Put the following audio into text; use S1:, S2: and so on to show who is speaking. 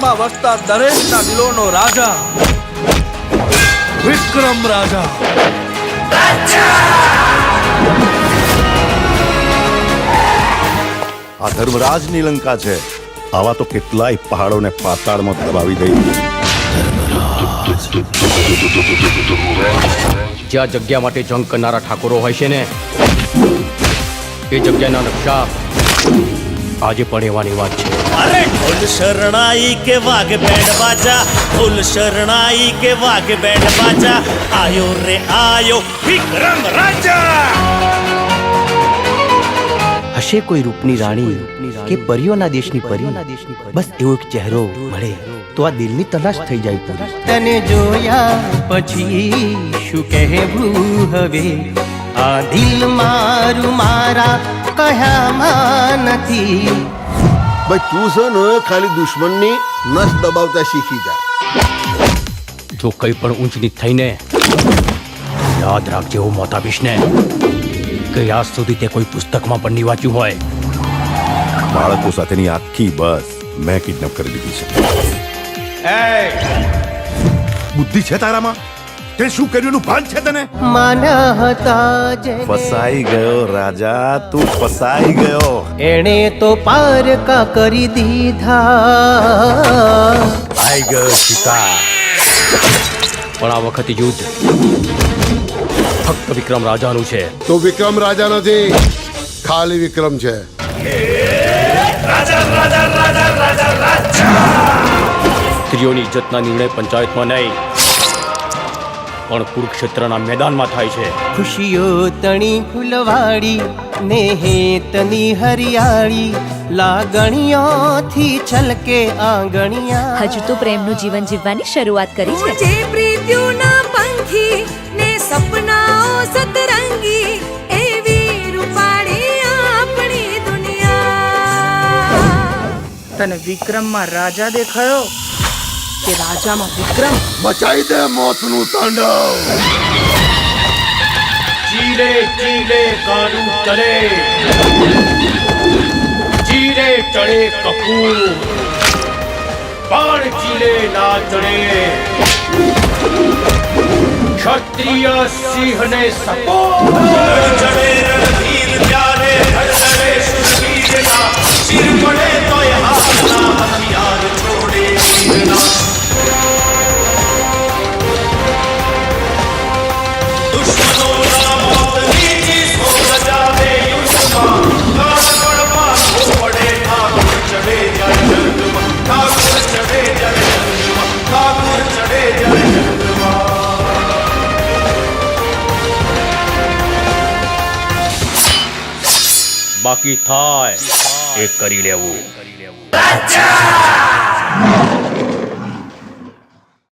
S1: માં વસતા દરેકના દિલોનો રાજા વિક્રમ રાજા।
S2: આ ધર્મરાજની લંકા છે। આવા તો કેટલાય પહાડોને પાતાળમાં દબાવી દઈ।
S3: જ્યાં જગ્યા માટે જંગ કરનારા ઠાકોરો હોય છે ને, એ જગ્યાના નકશા આજે પણ એવાની વાત છે।
S4: अरे ढोल शरणाई के वाग बैंड बाजा, ढोल शरणाई के वाग बैंड बाजा, आयो रे आयो विक्रम राजा।
S5: હશે કોઈ રૂપની રાણી કે પરીઓના દેશની પરી, બસ એવો એક ચહેરો મળે તો આ દિલની તલાશ થઈ જાય પૂરી।
S6: તને જોયા પછી શું કહેવું હવે, આ દિલ મારું મારા કહ્યામાં નથી।
S7: ભાઈ તું છે ને ખાલી દુશ્મનની નસ દબાવતા શીખી જા।
S3: જો કંઈ પણ ઊંચ નીચ થઈને યાદ રાખજે હું મોત આપીશ ને કે આજ સુધી તે કોઈ પુસ્તકમાં પણ નહીં વાંચ્યું હોય।
S2: બાળકો સાથેની આખી બસ મેં કિડનેપ કરી દીધી છે। બુદ્ધિ છે તારામાં? તે શું કર્યું એનું ભાન છે તને?
S6: માના હતા જે
S2: ફસાઈ ગયો રાજા, તું ફસાઈ ગયો।
S6: એણે તો પારકા કરી દીધા।
S3: આઈ ગયો શિકાર, પણ આ વખતે યુદ્ધ ફક્ત વિક્રમ રાજાનું છે।
S7: તો વિક્રમ રાજા નથી, ખાલી વિક્રમ છે।
S3: સ્ત્રીઓની ઇજ્જતના નિર્ણય પંચાયતમાં નહીં પણ કુરુક્ષેત્રના મેદાનમાં થાય છે।
S6: ખુશીઓ તણી ફૂલવાડી ને હેતની હરિયાળી, લાગણીઓથી છલકે આંગણિયા।
S8: હજુ તો પ્રેમનું જીવન જીવવાની શરૂઆત કરી છે।
S9: જે પ્રીત્યુના પંખી ને સપનાઓ સતરંગી, એવી રૂપાળી આપણી દુનિયા।
S10: તને વિક્રમમાં રાજા દેખાયો કે રાજામાં વિક્રમ?
S7: બચાઈ દે મોતનું તાંડવ।
S3: ચીલે ચીલે કાનું ચલે, ચીલે ચડે કપૂર, બાણ ચીલે ના ચડે। ક્ષત્રિય સિંહને સપોર્ટ
S4: चढ़े रणधीर प्यारे, धड़धड़े शूरवीरना, सिर पड़े तो हाथना, हथियार छोड़े वीरना। दुश्मनों मौत नीची सो बजावे युद्धमा, कानपड़मा को पड़े ठाकुर चढ़े जय जंगमा, ठाकुर चढ़े जय जंगमा, ठाकुर चढ़े जय जंगमा।
S3: બાકી થાય એ કરી લેવું।